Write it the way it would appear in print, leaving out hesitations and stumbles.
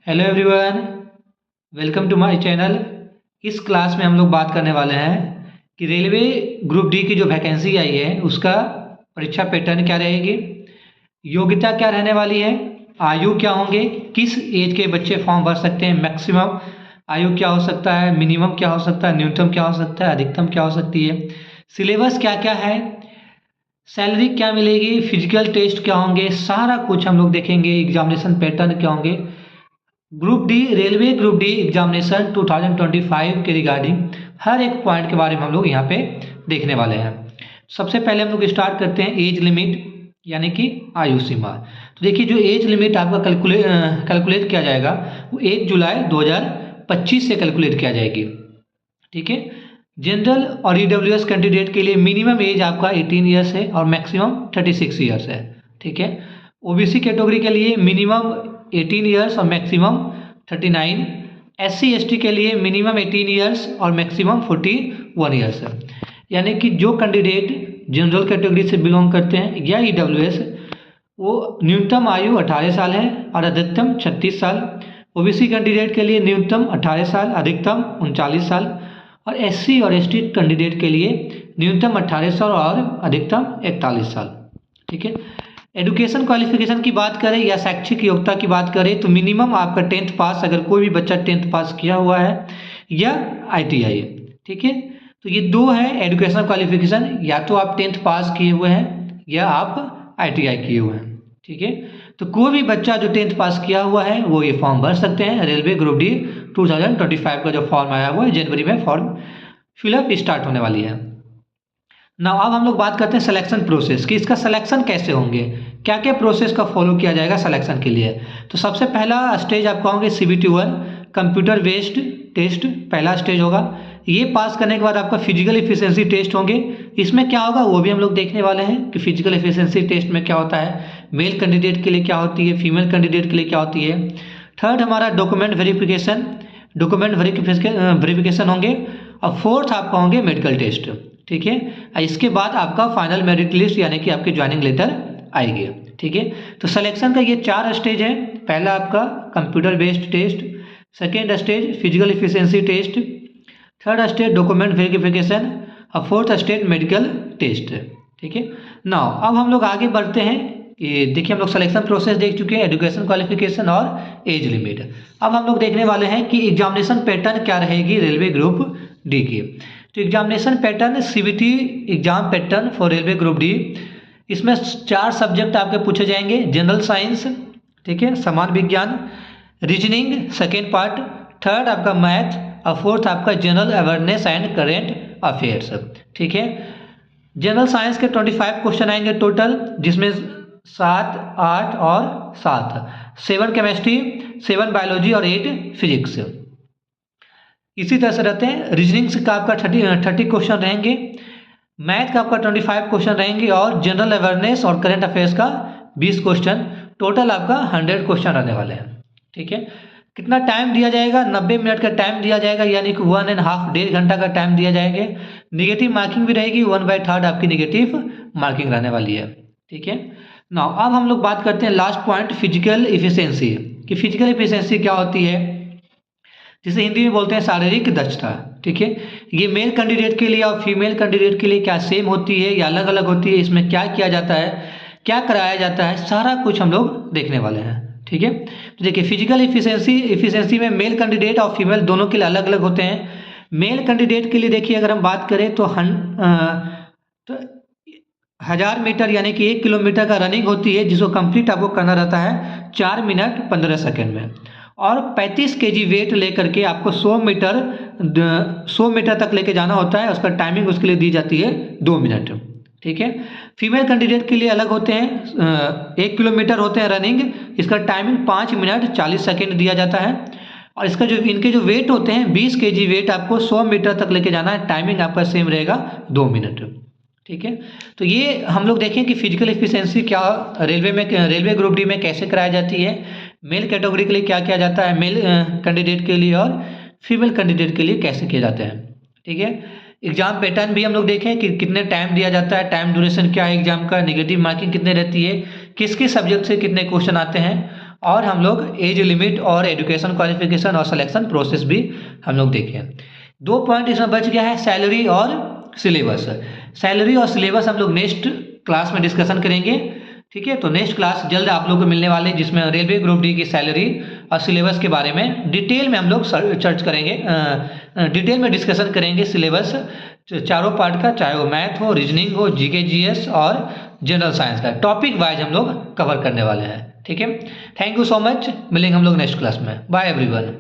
Hello everyone, welcome to my channel. इस class में हम लोग बात करने वाले हैं कि रेलवे ग्रुप डी की जो वैकेंसी आई है उसका परीक्षा पैटर्न क्या रहेगी, योग्यता क्या रहने वाली है, आयु क्या होंगे, किस एज के बच्चे फॉर्म भर सकते हैं, मैक्सिमम आयु क्या हो सकता है, मिनिमम क्या हो सकता है, न्यूनतम क्या हो सकता है, अधिकतम क्या हो सकती है, सिलेबस क्या क्या है, सैलरी क्या मिलेगी, फिजिकल टेस्ट क्या होंगे, सारा कुछ हम लोग देखेंगे। एग्जामिनेशन पैटर्न क्या होंगे, group D railway group D examination 2025 के रिगार्डिंग हर एक पॉइंट के बारे में हम लोग यहाँ पे देखने वाले हैं। सबसे पहले हम लोग स्टार्ट करते हैं एज लिमिट यानी कि आयु सीमा। तो देखिए, जो एज लिमिट आपका कैलकुलेट किया जाएगा वो 1 जुलाई 2025 से कैलकुलेट किया जाएगी। ठीक है। जनरल और ईडब्ल्यूएस कैंडिडेट के लिए मिनिमम एज आपका 18 ईयर्स है और मैक्सिमम 36 ईयर्स है। ठीक है। ओबीसी कैटेगरी के लिए मिनिमम 18 ईयर्स और मैक्सिमम 39। एससी एसटी के लिए मिनिमम 18 ईयर्स और मैक्सिमम 41 ईयर्स है। यानी कि जो कैंडिडेट जनरल कैटेगरी से बिलोंग करते हैं या ईडब्ल्यूएस, वो न्यूनतम आयु 18 साल है और अधिकतम 36 साल। ओबीसी कैंडिडेट के लिए न्यूनतम 18 साल, अधिकतम 39 साल। और एससी और एसटी कैंडिडेट के लिए न्यूनतम 18 साल और अधिकतम 41 साल। ठीक है। एजुकेशन क्वालिफिकेशन की बात करें या शैक्षिक योग्यता की बात करें तो मिनिमम आपका 10th पास, अगर कोई भी बच्चा 10th पास किया हुआ है, या ITI है। ठीक है। तो ये दो है एजुकेशनल क्वालिफिकेशन, या तो आप 10th पास किए हुए हैं या आप ITI किए हुए हैं। ठीक है। तो कोई भी बच्चा जो 10th पास किया हुआ है वो ये फॉर्म भर सकते हैं। रेलवे ग्रुप डी 2025 का जो फॉर्म आया हुआ है, जनवरी में फॉर्म फिलअप स्टार्ट होने वाली है ना। अब हम लोग बात करते हैं सिलेक्शन प्रोसेस कि इसका सिलेक्शन कैसे होंगे, क्या क्या प्रोसेस का फॉलो किया जाएगा सिलेक्शन के लिए। तो सबसे पहला स्टेज आपका होंगे CBT 1 कंप्यूटर बेस्ड टेस्ट, पहला स्टेज होगा। ये पास करने के बाद आपका फिजिकल एफिशिएंसी टेस्ट होंगे। इसमें क्या होगा वो भी हम लोग देखने वाले हैं कि फिजिकल एफिशिएंसी टेस्ट में क्या होता है, मेल कैंडिडेट के लिए क्या होती है, फीमेल कैंडिडेट के लिए क्या होती है। थर्ड हमारा डॉक्यूमेंट वेरिफिकेशन होंगे। और फोर्थ आपका होंगे मेडिकल टेस्ट। ठीक है। इसके बाद आपका फाइनल मेरिट लिस्ट यानी कि आपकी ज्वाइनिंग लेटर आएगी। ठीक है। तो सिलेक्शन का ये 4 स्टेज है। पहला आपका computer based test, second stage physical efficiency test, third stage document verification और फोर्थ स्टेज मेडिकल टेस्ट। ठीक है। नाउ अब हम लोग आगे बढ़ते हैं कि देखिए, हम लोग सिलेक्शन प्रोसेस देख चुके हैं, एजुकेशन क्वालिफिकेशन और एज लिमिट। अब हम लोग देखने वाले हैं कि एग्जामिनेशन पैटर्न क्या रहेगी रेलवे ग्रुप डी की। तो examination pattern CBT exam pattern for railway group D, इसमें 4 सब्जेक्ट आपके पूछे जाएंगे। जनरल साइंस, ठीक है, समान विज्ञान, रीजनिंग सेकेंड पार्ट, थर्ड आपका मैथ और फोर्थ आपका general awareness and current affairs. ठीक है। जनरल साइंस के 25 क्वेश्चन आएंगे टोटल, जिसमें 7, 8 और 7, 7 केमिस्ट्री, 7 बायोलॉजी और 8 फिजिक्स। इसी तरह से रहते हैं। रीजनिंग का आपका 30 क्वेश्चन रहेंगे, मैथ का आपका 25 क्वेश्चन रहेंगे और जनरल अवेयरनेस और करंट अफेयर्स का 20 क्वेश्चन। टोटल आपका 100 क्वेश्चन रहने वाले हैं। ठीक है। कितना टाइम दिया जाएगा, 90 मिनट का टाइम दिया जाएगा, यानी कि 1.5 डेढ़ घंटा का टाइम दिया जाएगा। निगेटिव मार्किंग भी रहेगी, 1/3 आपकी निगेटिव मार्किंग रहने वाली है। ठीक है। नाउ अब हम लोग बात करते हैं लास्ट पॉइंट फिजिकल एफिशिएंसी कि फिजिकल एफिशिएंसी क्या होती है, जिसे हिंदी में बोलते हैं शारीरिक दक्षता। ठीक है। ये मेल कैंडिडेट के लिए और फीमेल कैंडिडेट के लिए क्या सेम होती है या अलग अलग होती है, इसमें क्या किया जाता है, क्या कराया जाता है, सारा कुछ हम लोग देखने वाले हैं। ठीक है। तो देखिए, फिजिकल एफिशिएंसी में मेल कैंडिडेट और फीमेल दोनों के लिए अलग अलग होते हैं। मेल कैंडिडेट के लिए देखिए, अगर हम बात करें तो 1000 मीटर यानी कि 1 किलोमीटर का रनिंग होती है, जिसको कंप्लीट आपको करना रहता है 4 मिनट 15 सेकेंड में। और 35 kg वेट लेकर के आपको 100 मीटर तक लेके जाना होता है। उसका टाइमिंग उसके लिए दी जाती है 2 मिनट। ठीक है। फीमेल कैंडिडेट के लिए अलग होते हैं, 1 किलोमीटर होते हैं रनिंग, इसका टाइमिंग 5 मिनट 40 सेकेंड दिया जाता है। और इसका जो इनके जो वेट होते हैं 20 kg वेट आपको 100 मीटर तक लेके जाना है, टाइमिंग आपका सेम रहेगा 2 मिनट। ठीक है। तो ये हम लोग देखें कि फिजिकल एफिशिएंसी क्या रेलवे ग्रुप डी में कैसे कराई जाती है, मेल कैटेगरी के लिए क्या किया जाता है, मेल कैंडिडेट के लिए और फीमेल कैंडिडेट के लिए कैसे किए जाते हैं। ठीक है। एग्जाम पैटर्न भी हम लोग देखें कि कितने टाइम दिया जाता है, टाइम ड्यूरेशन क्या है एग्जाम का, नेगेटिव मार्किंग कितने रहती है, किस किस सब्जेक्ट से कितने क्वेश्चन आते हैं और हम लोग एज लिमिट और एजुकेशन क्वालिफिकेशन और सिलेक्शन प्रोसेस भी हम लोग देखे। 2 पॉइंट इसमें बच गया है, सैलरी और सिलेबस। सैलरी और सिलेबस हम लोग नेक्स्ट क्लास में डिस्कशन करेंगे, ठीक है। तो नेक्स्ट क्लास जल्द आप लोग को मिलने वाले, जिसमें रेलवे ग्रुप डी की सैलरी और सिलेबस के बारे में डिटेल में हम लोग चर्च करेंगे, डिटेल में डिस्कशन करेंगे सिलेबस चारों पार्ट का, चाहे वो मैथ हो, रीजनिंग हो, जीके जीएस और जनरल साइंस का टॉपिक वाइज हम लोग कवर करने वाले हैं, ठीक है। थैंक यू सो मच, मिलेंगे हम लोग नेक्स्ट क्लास में। Bye everyone.